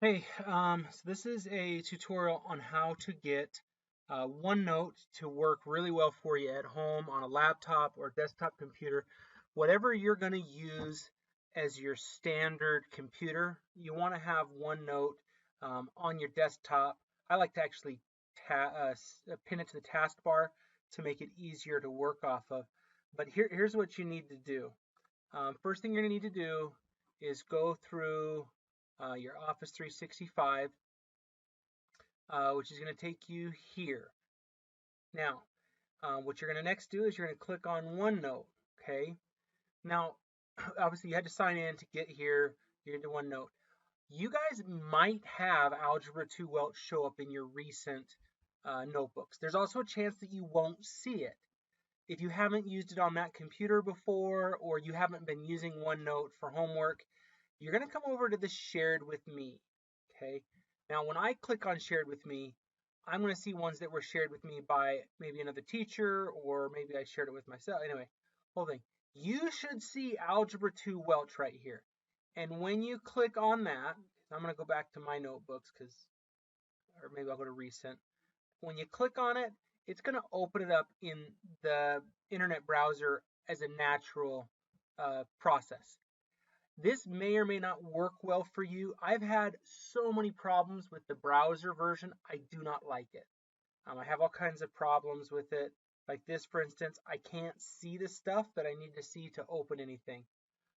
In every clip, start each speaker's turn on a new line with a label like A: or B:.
A: Hey, so this is a tutorial on how to get OneNote to work really well for you at home on a laptop or desktop computer. Whatever you're going to use as your standard computer, you want to have OneNote on your desktop. I like to actually pin it to the taskbar to make it easier to work off of. But here's what you need to do. First thing you're going to need to do is go through your Office 365, which is going to take you here. Now, what you're going to next do is you're going to click on OneNote. Okay. Now, obviously, you had to sign in to get here. You're into OneNote. You guys might have Algebra 2 Welch show up in your recent notebooks. There's also a chance that you won't see it. If you haven't used it on that computer before, or you haven't been using OneNote for homework, you're going to come over to the shared with me. Okay. Now, when I click on shared with me, I'm going to see ones that were shared with me by maybe another teacher, or maybe I shared it with myself. Anyway, whole thing. You should see Algebra 2 Welch right here. And when you click on that, I'm going to go back to my notebooks or maybe I'll go to recent. When you click on it, it's going to open it up in the internet browser as a natural process. This may or may not work well for you. I've had so many problems with the browser version. I do not like it. I have all kinds of problems with it. Like this, for instance, I can't see the stuff that I need to see to open anything.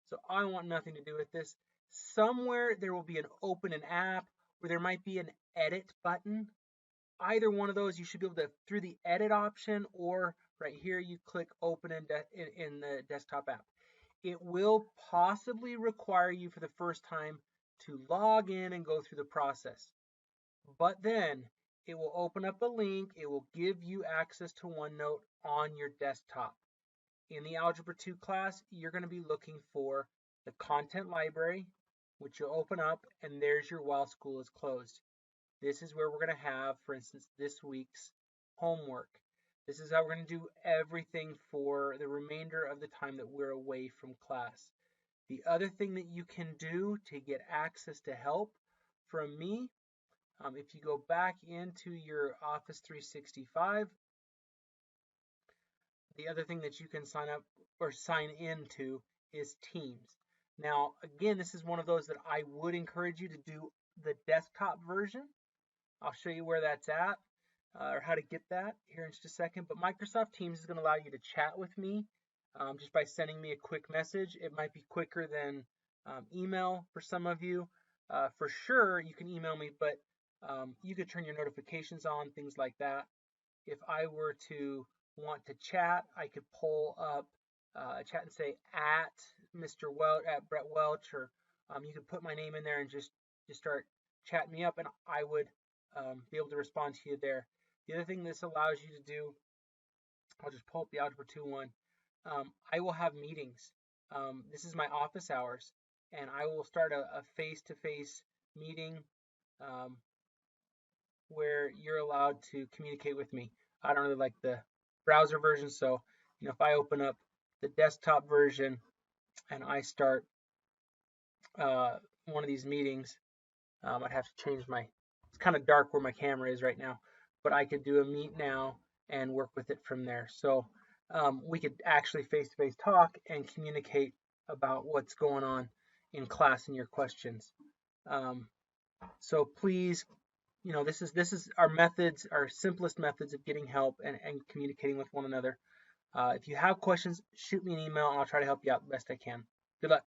A: So I want nothing to do with this. Somewhere there will be an open an app, or there might be an edit button. Either one of those, you should be able to, through the edit option, or right here, you click open in the desktop app. It will possibly require you for the first time to log in and go through the process. But then it will open up a link. It will give you access to OneNote on your desktop. In the Algebra 2 class, you're going to be looking for the content library, which you'll open up, and there's your while school is closed. This is where we're going to have, for instance, this week's homework. This is how we're going to do everything for the remainder of the time that we're away from class. The other thing that you can do to get access to help from me, if you go back into your Office 365, the other thing that you can sign up or sign into is Teams. Now, again, this is one of those that I would encourage you to do the desktop version. I'll show you where that's at or how to get that here in just a second. But Microsoft Teams is going to allow you to chat with me just by sending me a quick message. It might be quicker than email for some of you. For sure, you can email me, but you could turn your notifications on, things like that. If I were to want to chat, I could pull up a chat and say at Mr. Welch, at Brett Welch, or you could put my name in there and just start chatting me up, and I would be able to respond to you there. The other thing this allows you to do, I'll just pull up the Algebra 2 one. I will have meetings. This is my office hours, and I will start a face-to-face meeting um, where you're allowed to communicate with me. I don't really like the browser version, so if I open up the desktop version and I start one of these meetings, I'd have to change my. It's kind of dark where my camera is right now, but I could do a meet now and work with it from there. So we could actually face-to-face talk and communicate about what's going on in class and your questions. Um, so please, this is our methods, our simplest methods of getting help and communicating with one another. If you have questions, shoot me an email and I'll try to help you out the best I can. Good luck.